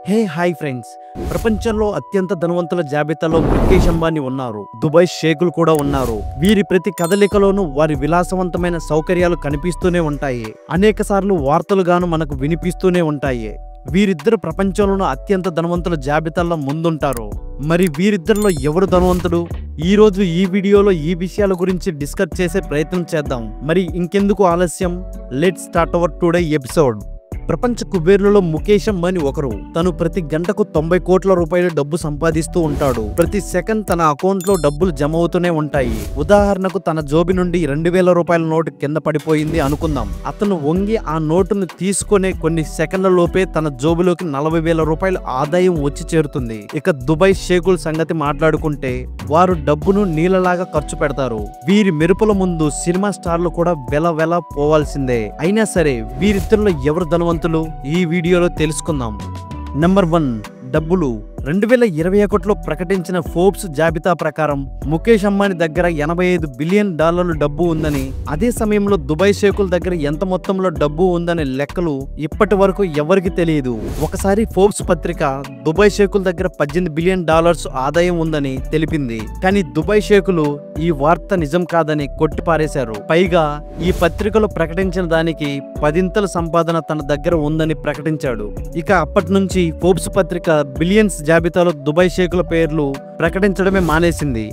Hi friends, ప్రపంచంలో అత్యంత ధనవంతుల జాబితాలో ముఖేష్ అంబానీ ఉన్నారు. దుబాయ్ షేకులు కూడా ఉన్నారు. వీరి ప్రతి కదలికలోనూ వారి విలాసవంతమైన సౌకర్యాలు కనిపిస్తూనే ఉంటాయి. అనేక సార్లు వార్తలుగాను మనకు వినిపిస్తూనే ఉంటాయి. వీరిద్దరు ప్రపంచంలోనూ అత్యంత ధనవంతుల జాబితాలో ముందుంటారు. మరి వీరిద్దరిలో ఎవరు ధనవంతుడు? ఈ రోజు ఈ వీడియోలో ఈ విషయాల గురించి డిస్కస్ చేసే ప్రయత్నం చేద్దాం. మరి ఇంకెందుకు ఆలస్యం, let's start our today episode. ప్రపంచ కుబేరులలో ముఖేష్ అంబానీ ఒకరు. తను ప్రతి గంటకు 90 కోట్ల రూపాయల డబ్బు సంపాదిస్తూ ఉంటాడు. ప్రతి సెకండ్ తన అకౌంట్ లో డబ్బులు జమ అవుతూనే ఉంటాయి. ఉదాహరణకు తన జోబి నుండి 2000 రూపాయల నోటు కింద పడిపోయింది అనుకుందాం. అతను వంగి ఆ నోటును తీసుకునే కొన్ని సెకండ్ల లోపే తన జోబులోకి 40,000 రూపాయల ఆదాయం వచ్చి చేరుతుంది. ఇక దుబాయ్ షేకుల సంగతి మాట్లాడుకుంటే వారు డబ్బును నీళ్ళలాగా ఖర్చు పెడతారు. వీరి మెరుపుల ముందు సినిమా స్టార్లు కూడా వెల పోవాల్సిందే. అయినా సరే వీరిద్దరిలో ఎవరు ధనవంతులు ఈ వీడియోలో తెలుసుకుందాం. నెంబర్ 1, డబ్బులు. 2021లో ప్రకటించిన ఫోర్బ్స్ జాబితా ప్రకారం ముఖేష్ అంబానీ దగ్గర $85 బిలియన్ డబ్బు ఉందని, అదే సమయంలో దుబాయ్ షేకుల దగ్గర ఎంత మొత్తంలో డబ్బు ఉందనే లెక్కలు ఇప్పటి వరకు ఎవరికి తెలియదు. ఒకసారి ఫోర్బ్స్ పత్రిక దుబాయ్ షేకుల దగ్గర $18 బిలియన్ ఆదాయం ఉందని తెలిపింది. కానీ దుబాయ్ షేకులు ఈ వార్త నిజం కాదని కొట్టిపారేశారు. పైగా ఈ పత్రికలో ప్రకటించిన దానికి 10 సంపాదన తన దగ్గర ఉందని ప్రకటించాడు. ఇక అప్పటి నుంచి ఫోర్బ్స్ పత్రిక బిలియన్స్ జాబితాలో దుబాయ్ షేకుల పేర్లు ప్రకటించడమే మానేసింది.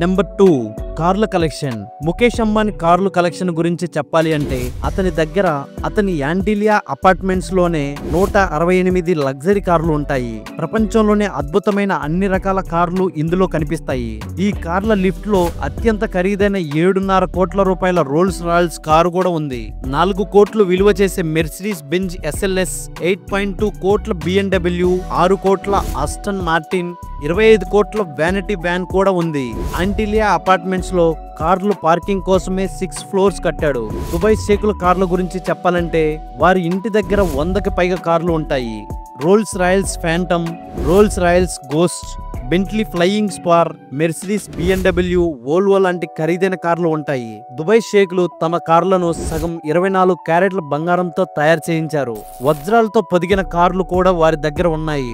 నెంబర్ 2, కార్ల కలెక్షన్. ముఖేష్ అంబానీ కార్ల కలెక్షన్ గురించి చెప్పాలి అంటే అతని దగ్గర అతని యాంటిలియా అపార్ట్మెంట్స్ లోనే 168 లగ్జరీ కార్లు ఉంటాయి. ప్రపంచంలోనే అద్భుతమైన అన్ని రకాల కార్లు ఇందులో కనిపిస్తాయి. ఈ కార్ల లిఫ్ట్ లో అత్యంత ఖరీదైన 7.5 కోట్ల రూపాయల రోల్స్ రాయల్స్ కారు కూడా ఉంది. 4 కోట్లు విలువ చేసే మెర్సిడీస్ బెంజ్ SLS, 8.2 కోట్ల BMW, 6 కోట్ల ఆస్టన్ మార్టిన్, 25 కోట్ల వ్యానిటీ వ్యాన్ కూడా ఉంది. యాంటిలియా అపార్ట్మెంట్స్ లో కార్లు పార్కింగ్ కోసమే 6 ఫ్లోర్స్ కట్టాడు. దుబాయ్ షేకుల కార్ల గురించి చెప్పాలంటే వారి ఇంటి దగ్గర 100కి పైగా కార్లు ఉంటాయి. Rolls Royals Phantom, Rolls Royals Ghost, Bentley Flying Spur, Mercedes BMW, Volvo లాంటి ఖరీదైన కార్లు ఉంటాయి. దుబాయ్ షేకులు తమ కార్లను సగం 24 క్యారెట్ల బంగారంతో తయారు చేయించారు. వజ్రాలతో పొదిగిన కార్లు కూడా వారి దగ్గర ఉన్నాయి.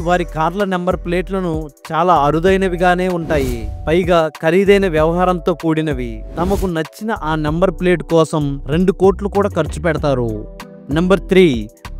వారి కార్ల నెంబర్ ప్లేట్లను చాలా అరుదైనవిగానే ఉంటాయి. పైగా ఖరీదైన వ్యవహారంతో కూడినవి. తమకు నచ్చిన ఆ నెంబర్ ప్లేట్ కోసం 2 కోట్లు కూడా ఖర్చు పెడతారు. Number 3,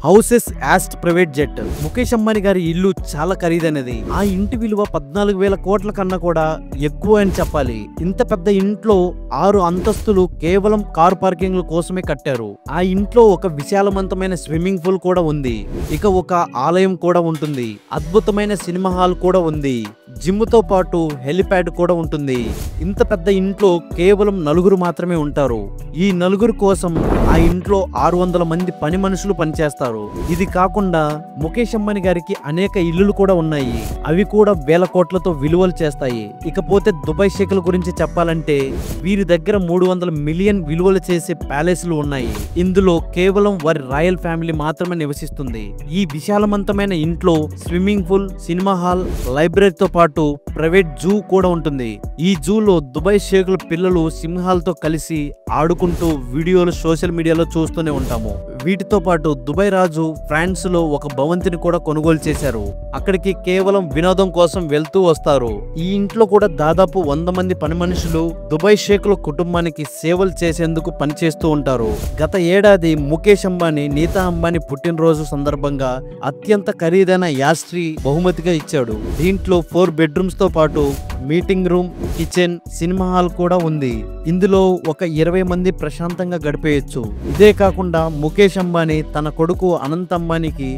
houses yacht private jet. Mukesh Ambani గారి ఇల్లు చాలా ఖరీదైనది. ఆ ఇంటి విలువ 14,000 కోట్ల కన్నా కూడా ఎక్కువ అని చెప్పాలి. ఇంత పెద్ద ఇంట్లో 6 అంతస్తులు కేవలం కార్ పార్కింగ్ కోసమే కట్టారు. ఆ ఇంట్లో ఒక విశాలవంతమైన స్విమ్మింగ్ పూల్ కూడా ఉంది. ఇక ఒక ఆలయం కూడా ఉంటుంది. అద్భుతమైన సినిమా హాల్ కూడా ఉంది. జిమ్ తో పాటు హెలిప్యాడ్ కూడా ఉంటుంది. ఇంత పెద్ద ఇంట్లో కేవలం 4 మాత్రమే ఉంటారు. ఈ 4 కోసం ఆ ఇంట్లో 600 మంది పని మనుషులు పనిచేస్తారు. ఇది కాకుండా ముఖేష్ అంబానీ గారికి అనేక ఇల్లులు కూడా ఉన్నాయి. అవి కూడా వేల కోట్లతో విలువలు చేస్తాయి. ఇకపోతే దుబాయ్ షేకుల గురించి చెప్పాలంటే వీరి దగ్గర 300 మిలియన్ విలువలు చేసే ప్యాలెస్లు ఉన్నాయి. ఇందులో కేవలం వారి రాయల్ ఫ్యామిలీ మాత్రమే నివసిస్తుంది. ఈ విశాలవంతమైన ఇంట్లో స్విమ్మింగ్ పూల్, సినిమా హాల్, లైబ్రరీతో పాటు ప్రైవేట్ జూ కూడా ఉంటుంది. ఈ జూలో దుబాయ్ షేకుల పిల్లలు సింహాలతో కలిసి ఆడుకుంటూ వీడియోలు సోషల్ మీడియాలో చూస్తూనే ఉంటాము. వీటితో పాటు దుబాయ్ రాజు ఫ్రాన్స్ లో ఒక భవంతిని కూడా కొనుగోలు చేశారు. అక్కడికి కేవలం వినోదం కోసం వెళ్తూ వస్తారు. ఈ ఇంట్లో కూడా దాదాపు 100 మంది పని మనుషులు దుబాయ్ షేకుల కుటుంబానికి సేవలు చేసేందుకు పనిచేస్తూ ఉంటారు. గత ఏడాది ముఖేష్ అంబానీ నీతా అంబానీ పుట్టినరోజు సందర్భంగా అత్యంత ఖరీదైన యాస్ట్రీ బహుమతిగా ఇచ్చాడు. దీంట్లో 4 బెడ్రూమ్స్ తో పాటు meeting room, kitchen, cinema hall కూడా ఉంది. ఇందులో ఒక 20 మంది ప్రశాంతంగా గడిపేయచ్చు. ఇదే కాకుండా ముఖేష్ అంబానీ తన కొడుకు అనంత్ అంబానీకి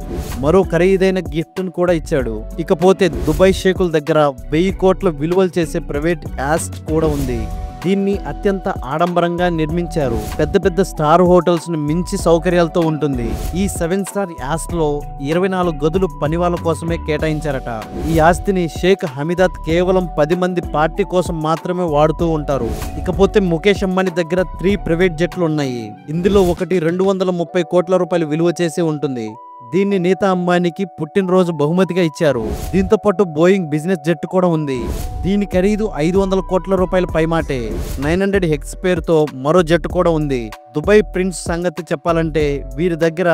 మరో ఖరీదైన గిఫ్ట్ ను కూడా ఇచ్చాడు. ఇకపోతే దుబాయ్ షేకుల దగ్గర 1000 కోట్ల విలువలు చేసే ప్రైవేట్ యాస్ట్ కూడా ఉంది. దీన్ని అత్యంత ఆడంబరంగా నిర్మించారు. పెద్ద స్టార్ హోటల్స్ ను మించి సౌకర్యాలతో ఉంటుంది. ఈ 7 స్టార్ యాస్ట్ లో 24 గదులు పనివాళ్ళ కోసమే కేటాయించారట. ఈ ఆస్తిని షేక్ హమీదాత్ కేవలం 10 మంది పార్టీ కోసం మాత్రమే వాడుతూ ఉంటారు. ఇకపోతే ముఖేష్ అంబానీ దగ్గర 3 ప్రైవేట్ జెట్లు ఉన్నాయి. ఇందులో ఒకటి 230 కోట్ల రూపాయలు విలువ చేసి ఉంటుంది. దీన్ని నీతా అంబానీకి పుట్టినరోజు బహుమతిగా ఇచ్చారు. దీంతో పాటు బోయింగ్ బిజినెస్ జెట్ కూడా ఉంది. దీని ఖరీదు 500 కోట్ల రూపాయల పైమాటే. 900 హెక్స్ పేరుతో మరో జెట్ కూడా ఉంది. దుబాయ్ ప్రిన్స్ సంగతి చెప్పాలంటే వీరి దగ్గర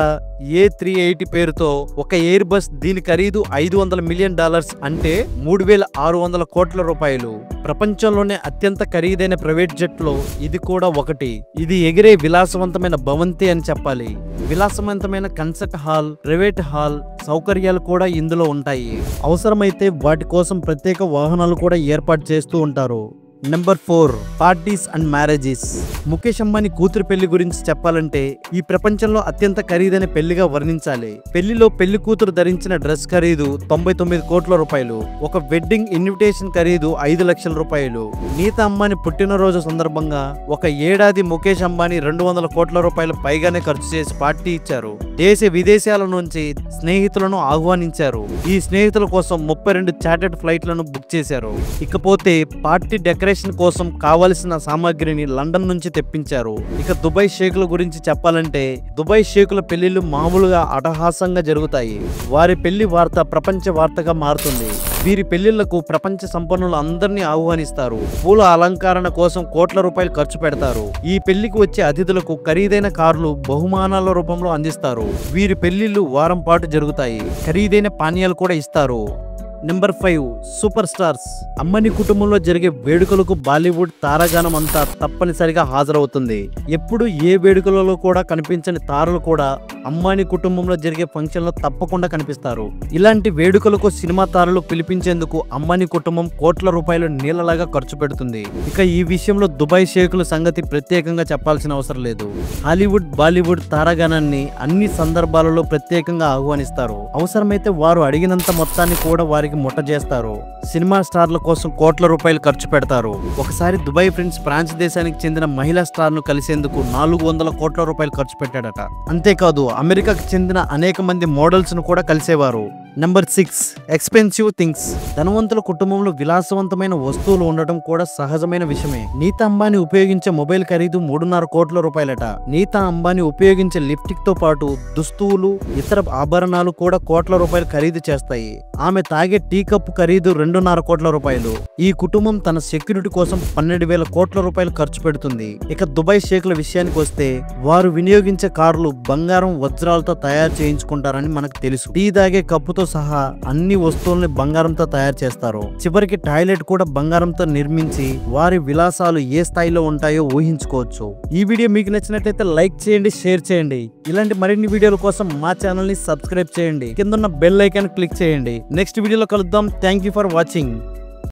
A380 పేరుతో ఒక ఎయిర్ బస్, దీని ఖరీదు $500 మిలియన్, అంటే 3,600 కోట్ల రూపాయలు. ప్రపంచంలోనే అత్యంత ఖరీదైన ప్రైవేట్ జెట్ లో ఇది కూడా ఒకటి. ఇది ఎగిరే విలాసవంతమైన భవంతి అని చెప్పాలి. విలాసవంతమైన కన్సర్ట్ హాల్, ప్రైవేట్ హాల్ సౌకర్యాలు కూడా ఇందులో ఉంటాయి. అవసరమైతే వాటి కోసం ప్రత్యేక వాహనాలు కూడా ఏర్పాటు చేస్తూ ఉంటారు. Number 4, parties and marriages. Mukesh Ambani కూతురు పెళ్లి గురించి చెప్పాలంటే ఈ ప్రపంచంలో అత్యంత ఖరీదైన పెళ్లిగా వర్ణించాలి. పెళ్లిలో పెళ్లి కూతురు ధరించిన డ్రెస్ ఖరీదు 99 కోట్ల రూపాయలు. ఒక వెడ్డింగ్ ఇన్విటేషన్ ఖరీదు 5 లక్షల రూపాయలు. నీతా అంబానీ పుట్టినరోజు సందర్భంగా ఒక ఏడాది ముఖేష్ అంబానీ 200 కోట్ల రూపాయలు పైగానే ఖర్చు చేసి పార్టీ ఇచ్చారు. దేశ విదేశాల నుంచి స్నేహితులను ఆహ్వానించారు. ఈ స్నేహితుల కోసం 32 చార్టెడ్ ఫ్లైట్లను బుక్ చేశారు. ఇకపోతే పార్టీ డెకరేషన్ కోసం కావలసిన సామాగ్రిని లండన్ నుంచి తెప్పించారు. ఇక దుబాయ్ షేకుల గురించి చెప్పాలంటే దుబాయ్ షేకుల పెళ్లిళ్లు మామూలుగా అటహాసంగా జరుగుతాయి. వారి పెళ్లి వార్త ప్రపంచ వార్తగా మారుతుంది. వీరి పెళ్లిళ్లకు ప్రపంచ సంపన్నులు అందరినీ ఆహ్వానిస్తారు. పూల అలంకరణ కోసం కోట్ల రూపాయలు ఖర్చు పెడతారు. ఈ పెళ్లికి వచ్చే అతిథులకు ఖరీదైన కార్లు బహుమానాల రూపంలో అందిస్తారు. వీరి పెళ్లిళ్లు వారం పాటు జరుగుతాయి. ఖరీదైన పానీయాలు కూడా ఇస్తారు. Number 5, super stars. అంబానీ కుటుంబంలో జరిగే వేడుకలకు బాలీవుడ్ తారాగానం అంతా తప్పనిసరిగా హాజరవుతుంది. ఎప్పుడు ఏ వేడుకలలో కూడా కనిపించని తారలు కూడా అంబానీ కుటుంబంలో జరిగే ఫంక్షన్లో తప్పకుండా కనిపిస్తారు. ఇలాంటి వేడుకలకు సినిమా తారలు పిలిపించేందుకు అంబానీ కుటుంబం కోట్ల రూపాయలు నీళ్లలాగా ఖర్చు పెడుతుంది. ఇక ఈ విషయంలో దుబాయ్ షేకుల సంగతి ప్రత్యేకంగా చెప్పాల్సిన అవసరం లేదు. హాలీవుడ్, బాలీవుడ్ తారాగానాన్ని అన్ని సందర్భాలలో ప్రత్యేకంగా ఆహ్వానిస్తారు. అవసరమైతే వారు అడిగినంత మొత్తాన్ని కూడా వారికి ముట్ట చేస్తారు. సినిమా స్టార్ల కోసం కోట్ల రూపాయలు ఖర్చు పెడతారు. ఒకసారి దుబాయ్ ప్రిన్స్ ఫ్రాన్స్ దేశానికి చెందిన మహిళా స్టార్ ను కలిసేందుకు 400 కోట్ల రూపాయలు ఖర్చు పెట్టాడట. అంతేకాదు అమెరికాకు చెందిన అనేక మంది మోడల్స్ ను కూడా కలిసేవారు. Number 6, expensive things. ధనవంతుల కుటుంబంలో విలాసవంతమైన వస్తువులు ఉండటం కూడా సహజమైన విషయమే. నీతా అంబానీ ఉపయోగించే మొబైల్ ఖరీదు 3.5 కోట్ల రూపాయలట. నీతా అంబానీ ఉపయోగించే లిప్స్టిక్ తో పాటు దుస్తువులు, ఇతర ఆభరణాలు కూడా కోట్ల రూపాయలు ఖరీదు చేస్తాయి. ఆమె తాగే టీ కప్పు ఖరీదు 2.5 కోట్ల రూపాయలు. ఈ కుటుంబం తన సెక్యూరిటీ కోసం 12,000 కోట్ల రూపాయలు ఖర్చు పెడుతుంది. ఇక దుబాయ్ షేకుల విషయానికి వస్తే వారు వినియోగించే కార్లు బంగారం, వజ్రాలతో తయారు చేయించుకుంటారని మనకు తెలుసు. టీ తాగే కప్పుతో సహా అన్ని వస్తువుల్ని బంగారంతో తయారు చేస్తారు. చివరికి టాయిలెట్ కూడా బంగారంతో నిర్మించి వారి విలాసాలు ఏ స్థాయిలో ఉంటాయో ఊహించుకోవచ్చు. ఈ వీడియో మీకు నచ్చినట్లయితే లైక్ చేయండి, షేర్ చేయండి. ఇలాంటి మరిన్ని వీడియోల కోసం మా ఛానల్ ని సబ్స్క్రైబ్ చేయండి. కింద ఉన్న బెల్ ఐకాన్ క్లిక్ చేయండి. నెక్స్ట్ వీడియోలో కలుద్దాం. Thank you for watching.